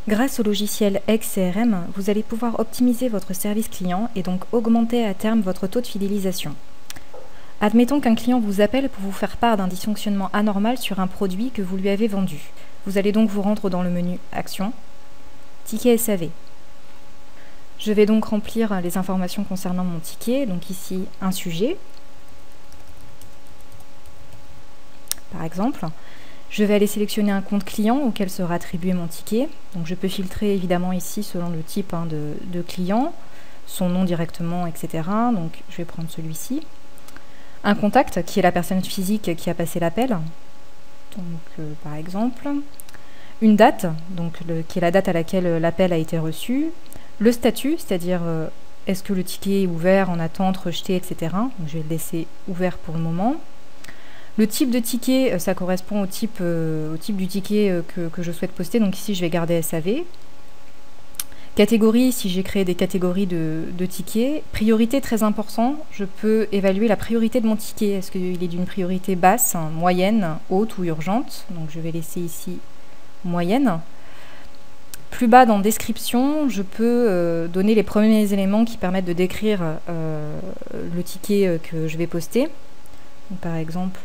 Grâce au logiciel XCRM, vous allez pouvoir optimiser votre service client et donc augmenter à terme votre taux de fidélisation. Admettons qu'un client vous appelle pour vous faire part d'un dysfonctionnement anormal sur un produit que vous lui avez vendu. Vous allez donc vous rendre dans le menu Action, Ticket SAV. Je vais donc remplir les informations concernant mon ticket, donc ici un sujet, par exemple. Je vais aller sélectionner un compte client auquel sera attribué mon ticket. Donc je peux filtrer évidemment ici selon le type de client, son nom directement, etc. Donc je vais prendre celui-ci. Un contact qui est la personne physique qui a passé l'appel. Donc par exemple. Une date, donc qui est la date à laquelle l'appel a été reçu. Le statut, c'est-à-dire est-ce que le ticket est ouvert, en attente, rejeté, etc. Donc je vais le laisser ouvert pour le moment. Le type de ticket, ça correspond au type du ticket que je souhaite poster. Donc ici, je vais garder SAV. Catégorie, si j'ai créé des catégories de tickets. Priorité, très important. Je peux évaluer la priorité de mon ticket. Est-ce qu'il est d'une priorité basse, moyenne, haute ou urgente? Donc je vais laisser ici moyenne. Plus bas dans description, je peux donner les premiers éléments qui permettent de décrire le ticket que je vais poster. Par exemple,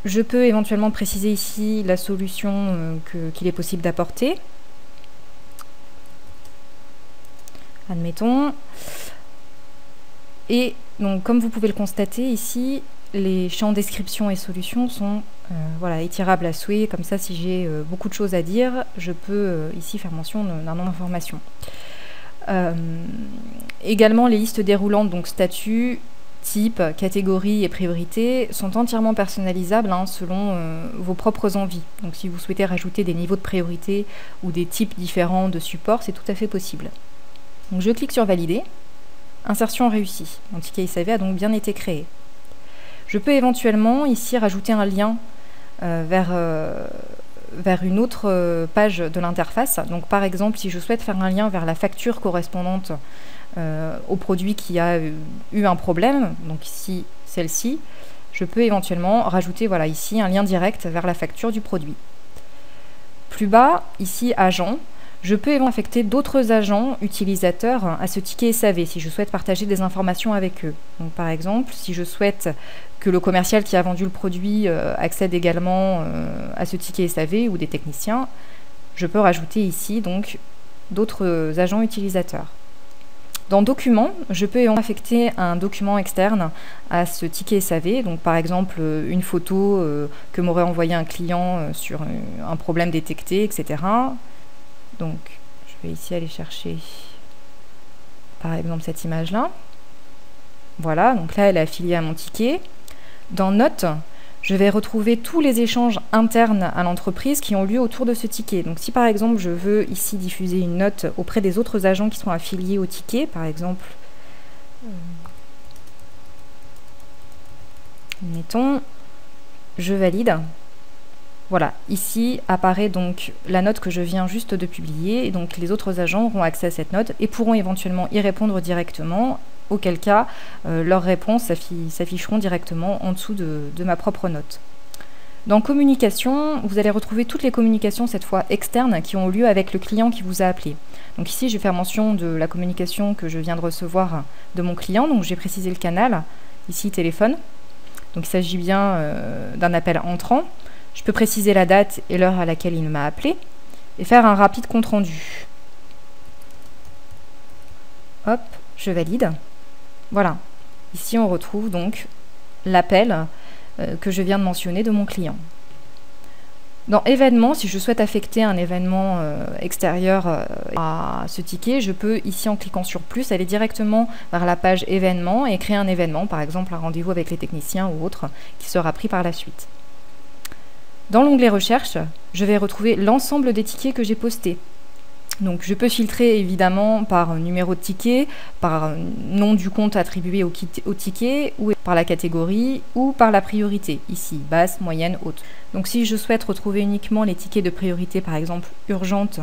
je peux éventuellement préciser ici la solution qu'il est possible d'apporter. Admettons. Et donc, comme vous pouvez le constater ici, les champs description et solution sont voilà, étirables à souhait. Comme ça, si j'ai beaucoup de choses à dire, je peux ici faire mention d'un nombre d'informations. Également, les listes déroulantes, donc statut, type, catégorie et priorité, sont entièrement personnalisables selon vos propres envies. Donc si vous souhaitez rajouter des niveaux de priorité ou des types différents de support, c'est tout à fait possible. Donc je clique sur Valider. Insertion réussie. Mon ticket SAV a donc bien été créé. Je peux éventuellement ici rajouter un lien vers une autre page de l'interface. Donc par exemple, si je souhaite faire un lien vers la facture correspondante au produit qui a eu un problème, donc ici celle-ci, je peux éventuellement rajouter voilà, ici un lien direct vers la facture du produit. Plus bas, ici agent, je peux éventuellement affecter d'autres agents utilisateurs à ce ticket SAV si je souhaite partager des informations avec eux. Donc par exemple, si je souhaite que le commercial qui a vendu le produit accède également à ce ticket SAV ou des techniciens, je peux rajouter ici donc d'autres agents utilisateurs. Dans Documents, je peux affecter un document externe à ce ticket SAV, donc par exemple une photo que m'aurait envoyé un client sur un problème détecté, etc. Donc je vais ici aller chercher par exemple cette image-là. Voilà, donc là elle est affiliée à mon ticket. Dans Notes, je vais retrouver tous les échanges internes à l'entreprise qui ont lieu autour de ce ticket. Donc si par exemple je veux ici diffuser une note auprès des autres agents qui sont affiliés au ticket, par exemple, mettons, je valide. Voilà, ici apparaît donc la note que je viens juste de publier, et donc les autres agents auront accès à cette note et pourront éventuellement y répondre directement, auquel cas leurs réponses s'afficheront directement en dessous de ma propre note. Dans Communication, vous allez retrouver toutes les communications, cette fois externes, qui ont lieu avec le client qui vous a appelé. Donc ici, je vais faire mention de la communication que je viens de recevoir de mon client, donc j'ai précisé le canal, ici téléphone. Donc il s'agit bien d'un appel entrant. Je peux préciser la date et l'heure à laquelle il m'a appelé et faire un rapide compte-rendu. Hop, je valide. Voilà. Ici, on retrouve donc l'appel que je viens de mentionner de mon client. Dans événements, si je souhaite affecter un événement extérieur à ce ticket, je peux ici, en cliquant sur plus, aller directement vers la page événements et créer un événement, par exemple un rendez-vous avec les techniciens ou autre, qui sera pris par la suite. Dans l'onglet recherche, je vais retrouver l'ensemble des tickets que j'ai postés. Donc je peux filtrer évidemment par numéro de ticket, par nom du compte attribué au ticket, ou par la catégorie, ou par la priorité, ici, basse, moyenne, haute. Donc si je souhaite retrouver uniquement les tickets de priorité, par exemple urgente,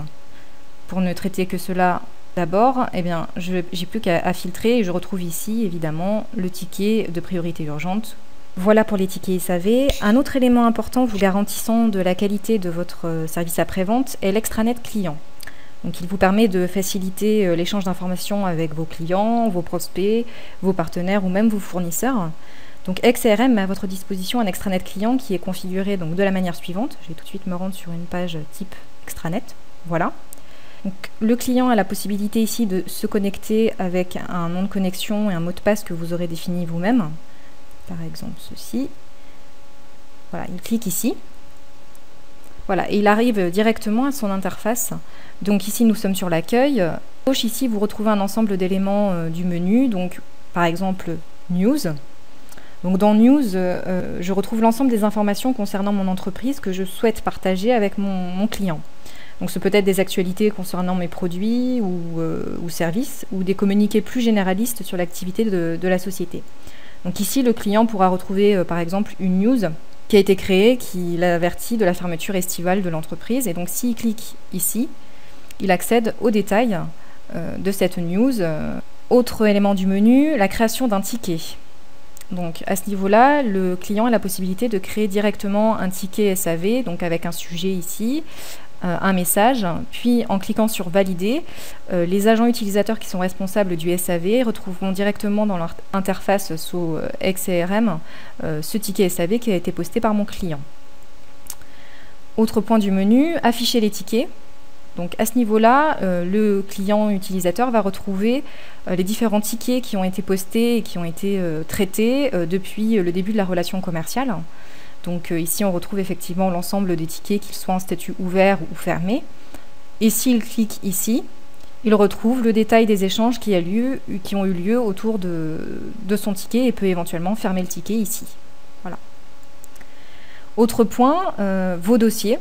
pour ne traiter que cela d'abord, eh bien j'ai plus qu'à filtrer et je retrouve ici évidemment le ticket de priorité urgente Voilà pour les tickets SAV. Un autre élément important vous garantissant de la qualité de votre service après-vente est l'extranet client. Donc, il vous permet de faciliter l'échange d'informations avec vos clients, vos prospects, vos partenaires ou même vos fournisseurs. Donc, XCRM met à votre disposition un extranet client qui est configuré donc, de la manière suivante. Je vais tout de suite me rendre sur une page type extranet. Voilà. Donc, le client a la possibilité ici de se connecter avec un nom de connexion et un mot de passe que vous aurez défini vous-même. Par exemple ceci. Voilà, il clique ici. Voilà, et il arrive directement à son interface. Donc ici, nous sommes sur l'accueil. À gauche, ici, vous retrouvez un ensemble d'éléments du menu. Donc, par exemple, News. Donc dans News, je retrouve l'ensemble des informations concernant mon entreprise que je souhaite partager avec mon client. Donc ce peut être des actualités concernant mes produits ou services, ou des communiqués plus généralistes sur l'activité de la société. Donc ici, le client pourra retrouver par exemple une news qui a été créée, qui l'avertit de la fermeture estivale de l'entreprise. Et donc s'il clique ici, il accède aux détails de cette news. Autre élément du menu, la création d'un ticket. Donc à ce niveau-là, le client a la possibilité de créer directement un ticket SAV, donc avec un sujet ici, un message, puis en cliquant sur valider, les agents utilisateurs qui sont responsables du SAV retrouveront directement dans leur interface sous XCRM ce ticket SAV qui a été posté par mon client. Autre point du menu, afficher les tickets. Donc à ce niveau-là, le client utilisateur va retrouver les différents tickets qui ont été postés et qui ont été traités depuis le début de la relation commerciale. Donc ici, on retrouve effectivement l'ensemble des tickets, qu'ils soient en statut ouvert ou fermé. Et s'il clique ici, il retrouve le détail des échanges qui ont eu lieu autour de son ticket et peut éventuellement fermer le ticket ici. Voilà. Autre point, vos dossiers.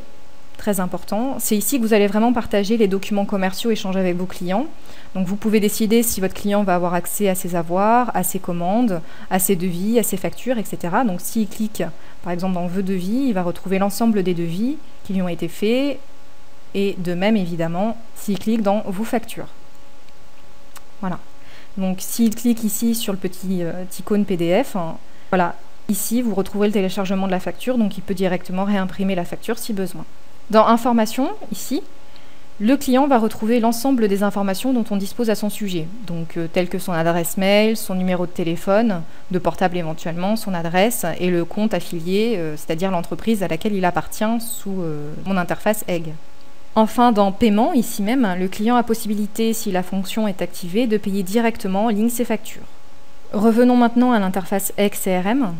Très important. C'est ici que vous allez vraiment partager les documents commerciaux échangés avec vos clients. Donc vous pouvez décider si votre client va avoir accès à ses avoirs, à ses commandes, à ses devis, à ses factures, etc. Donc s'il clique par exemple dans Vœux devis, il va retrouver l'ensemble des devis qui lui ont été faits et de même évidemment s'il clique dans Vos factures. Voilà. Donc s'il clique ici sur le petit icône PDF, voilà, ici vous retrouvez le téléchargement de la facture, donc il peut directement réimprimer la facture si besoin. Dans Informations, ici, le client va retrouver l'ensemble des informations dont on dispose à son sujet, donc telles que son adresse mail, son numéro de téléphone, de portable éventuellement, son adresse et le compte affilié, c'est-à-dire l'entreprise à laquelle il appartient sous mon interface EGG. Enfin, dans Paiement, ici même, le client a possibilité, si la fonction est activée, de payer directement en ligne ses factures. Revenons maintenant à l'interface XCRM.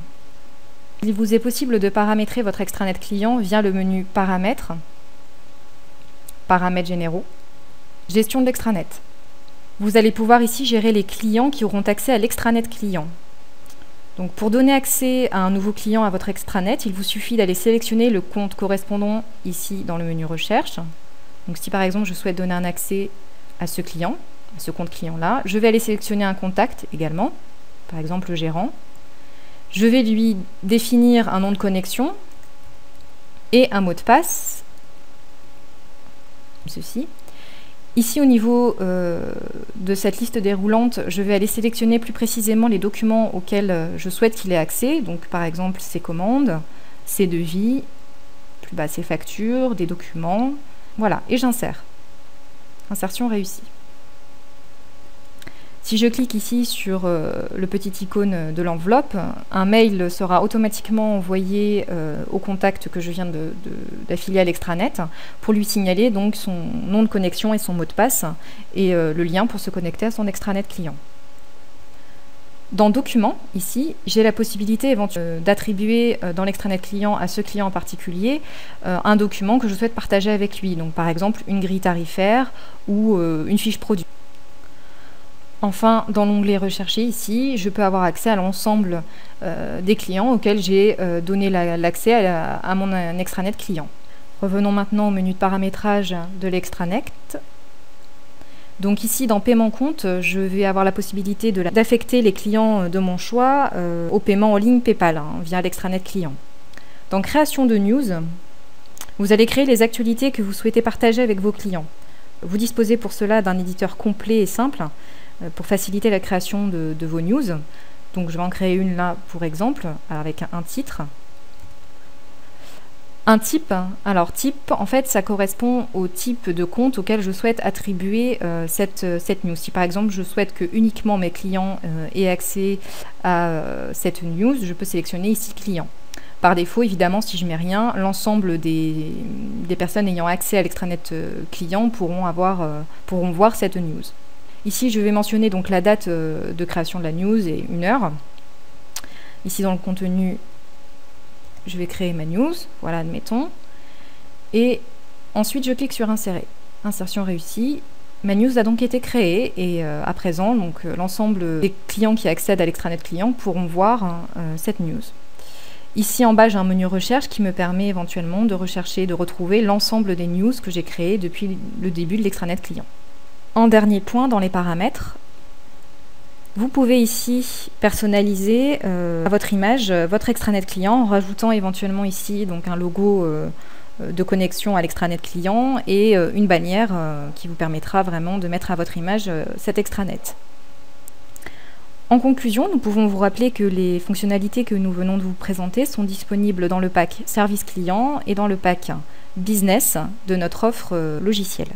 Il vous est possible de paramétrer votre extranet client via le menu Paramètres, Paramètres généraux, Gestion de l'extranet. Vous allez pouvoir ici gérer les clients qui auront accès à l'extranet client. Donc pour donner accès à un nouveau client à votre extranet, il vous suffit d'aller sélectionner le compte correspondant ici dans le menu Recherche. Donc si par exemple je souhaite donner un accès à ce client, à ce compte client-là, je vais aller sélectionner un contact également, par exemple le gérant. Je vais lui définir un nom de connexion et un mot de passe, ceci. Ici, au niveau de cette liste déroulante, je vais aller sélectionner plus précisément les documents auxquels je souhaite qu'il ait accès. Donc, par exemple, ses commandes, ses devis, plus bas, ses factures, des documents. Voilà, et j'insère. Insertion réussie. Si je clique ici sur le petit icône de l'enveloppe, un mail sera automatiquement envoyé au contact que je viens d'affilier à l'extranet pour lui signaler donc son nom de connexion et son mot de passe et le lien pour se connecter à son extranet client. Dans Documents, ici, j'ai la possibilité d'attribuer dans l'extranet client à ce client en particulier un document que je souhaite partager avec lui. Donc par exemple une grille tarifaire ou une fiche produit. Enfin, dans l'onglet Rechercher ici, je peux avoir accès à l'ensemble des clients auxquels j'ai donné l'accès à mon extranet client. Revenons maintenant au menu de paramétrage de l'extranet. Donc ici, dans Paiement compte, je vais avoir la possibilité d'affecter les clients de mon choix au paiement en ligne PayPal via l'extranet client. Dans Création de news, vous allez créer les actualités que vous souhaitez partager avec vos clients. Vous disposez pour cela d'un éditeur complet et simple pour faciliter la création de vos news. Donc je vais en créer une là pour exemple, avec un titre. Un type, alors type, en fait, ça correspond au type de compte auquel je souhaite attribuer cette news. Si par exemple je souhaite que uniquement mes clients aient accès à cette news, je peux sélectionner ici client. Par défaut, évidemment, si je mets rien, l'ensemble des personnes ayant accès à l'extranet client pourront voir cette news. Ici, je vais mentionner donc la date de création de la news et une heure. Ici, dans le contenu, je vais créer ma news, voilà, admettons. Et ensuite, je clique sur Insérer. Insertion réussie. Ma news a donc été créée et à présent, l'ensemble des clients qui accèdent à l'extranet client pourront voir cette news. Ici en bas, j'ai un menu recherche qui me permet éventuellement de rechercher, de retrouver l'ensemble des news que j'ai créées depuis le début de l'extranet client. En dernier point, dans les paramètres, vous pouvez ici personnaliser à votre image votre extranet client en rajoutant éventuellement ici donc un logo de connexion à l'extranet client et une bannière qui vous permettra vraiment de mettre à votre image cet extranet. En conclusion, nous pouvons vous rappeler que les fonctionnalités que nous venons de vous présenter sont disponibles dans le pack Service client et dans le pack Business de notre offre logicielle.